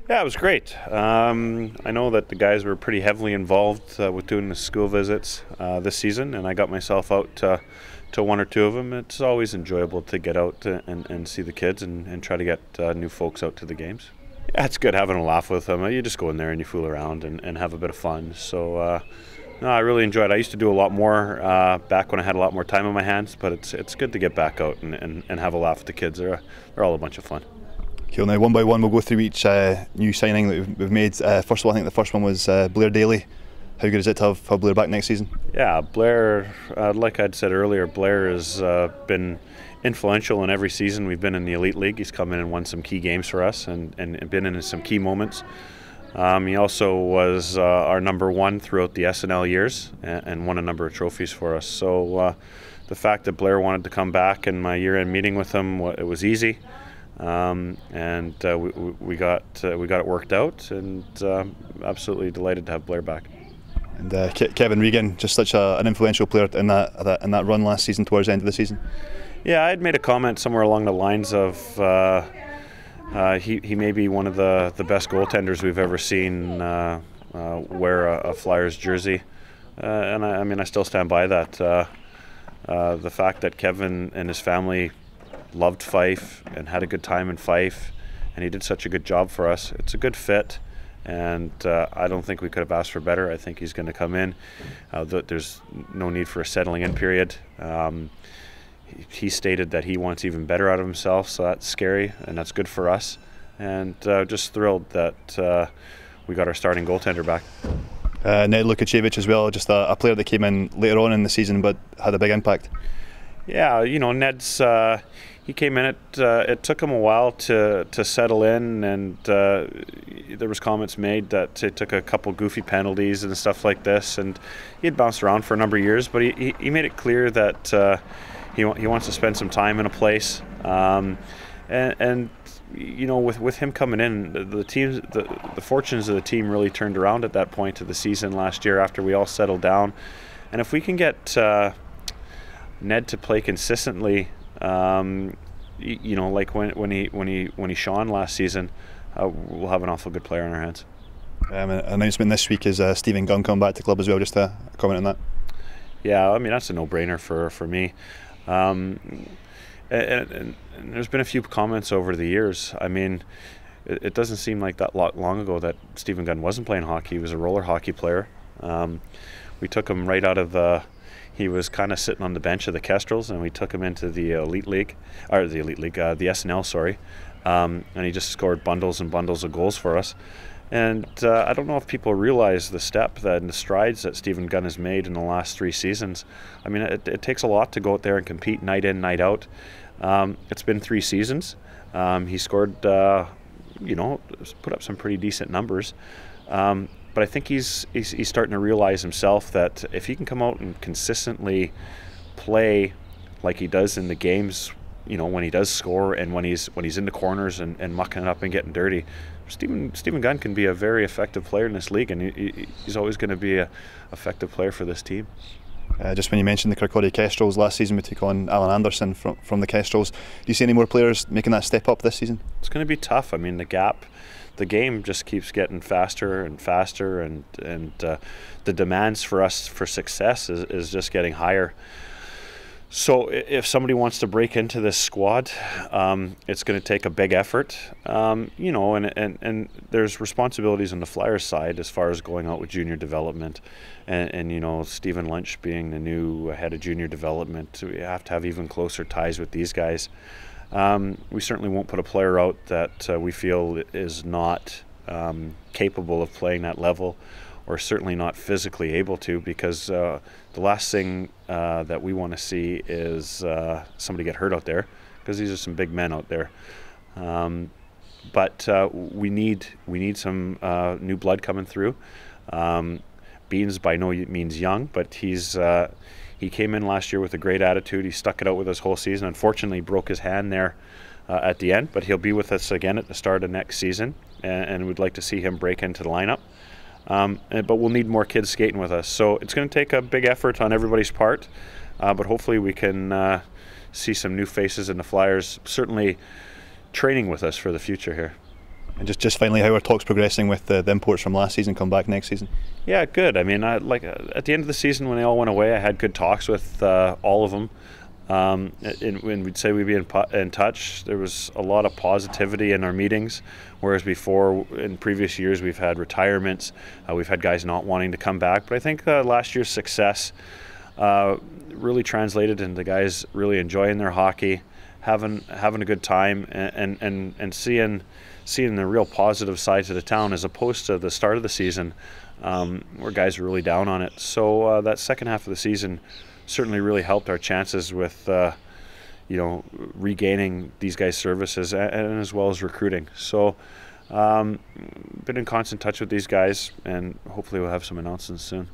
Yeah, it was great. I know that the guys were pretty heavily involved with doing the school visits this season, and I got myself out to one or two of them. It's always enjoyable to get out and see the kids and try to get new folks out to the games. Yeah, it's good having a laugh with them. You just go in there and you fool around and have a bit of fun. So, no, I really enjoyed it. I used to do a lot more back when I had a lot more time on my hands, but it's good to get back out and have a laugh with the kids. They're all a bunch of fun. Cool. Now, one by one, we'll go through each new signing that we've made. First of all, I think the first one was Blair Daly. How good is it to have Blair back next season? Yeah, Blair, like I'd said earlier, Blair has been influential in every season we've been in the Elite League. He's come in and won some key games for us and been in some key moments. He also was our number one throughout the SNL years and won a number of trophies for us. So the fact that Blair wanted to come back in my year-end meeting with him, it was easy. And we got it worked out, and absolutely delighted to have Blair back. And Kevin Regan, just such an influential player in that run last season towards the end of the season. Yeah, I had made a comment somewhere along the lines of he may be one of the best goaltenders we've ever seen wear a Flyers jersey, and I still stand by that. The fact that Kevin and his family loved Fife and had a good time in Fife, and he did such a good job for us. It's a good fit, and I don't think we could have asked for better. I think he's going to come in. There's no need for a settling in period. He stated that he wants even better out of himself, so that's scary and that's good for us. And just thrilled that we got our starting goaltender back. Ned Lukacevich as well, just a player that came in later on in the season but had a big impact. Yeah, Ned's he came in. It took him a while to settle in, and there was comments made that it took a couple goofy penalties and stuff like this, and he had bounced around for a number of years, but he made it clear that he wants to spend some time in a place, and with him coming in, the fortunes of the team really turned around at that point of the season last year after we all settled down, and if we can get Ned to play consistently, like when he shone last season, we'll have an awful good player on our hands. An announcement this week is Stephen Gunn coming back to the club as well. Just a comment on that. Yeah, that's a no-brainer for me. And there's been a few comments over the years. It doesn't seem like that long ago that Stephen Gunn wasn't playing hockey. He was a roller hockey player. We took him right out of he was kind of sitting on the bench of the Kestrels, and we took him into the the SNL, sorry. And he just scored bundles and bundles of goals for us. And I don't know if people realize the step and the strides that Stephen Gunn has made in the last 3 seasons. It takes a lot to go out there and compete night in, night out. It's been 3 seasons. He scored, put up some pretty decent numbers. But I think he's starting to realize himself that if he can come out and consistently play like he does in the games, when he does score and when he's in the corners and mucking it up and getting dirty, Stephen Gunn can be a very effective player in this league, and he's always going to be an effective player for this team. Just when you mentioned the Kirkcaldy Kestrels, last season we took on Alan Anderson from the Kestrels. Do you see any more players making that step up this season? It's going to be tough. The game just keeps getting faster and faster, and the demands for us for success is just getting higher. So if somebody wants to break into this squad, it's going to take a big effort, and there's responsibilities on the Flyers side as far as going out with junior development, and Stephen Lynch being the new head of junior development, we have to have even closer ties with these guys. We certainly won't put a player out that we feel is not capable of playing that level, or certainly not physically able to, because the last thing that we want to see is somebody get hurt out there, because these are some big men out there. But we need some new blood coming through. Bean's by no means young, but he came in last year with a great attitude. He stuck it out with us whole season. Unfortunately, he broke his hand there at the end, but he'll be with us again at the start of next season, and we'd like to see him break into the lineup. But we'll need more kids skating with us. So it's going to take a big effort on everybody's part, but hopefully we can see some new faces in the Flyers, certainly training with us for the future here. And just finally, how are talks progressing with the imports from last season come back next season? Yeah, good. I mean, at the end of the season when they all went away, I had good talks with all of them. When we'd say we'd be in touch, there was a lot of positivity in our meetings, whereas before, in previous years, we've had retirements, we've had guys not wanting to come back. But I think last year's success really translated into guys really enjoying their hockey, having a good time, and seeing the real positive side to the town, as opposed to the start of the season where guys were really down on it. So that second half of the season certainly really helped our chances with regaining these guys' services and as well as recruiting. So been in constant touch with these guys, and hopefully we'll have some announcements soon.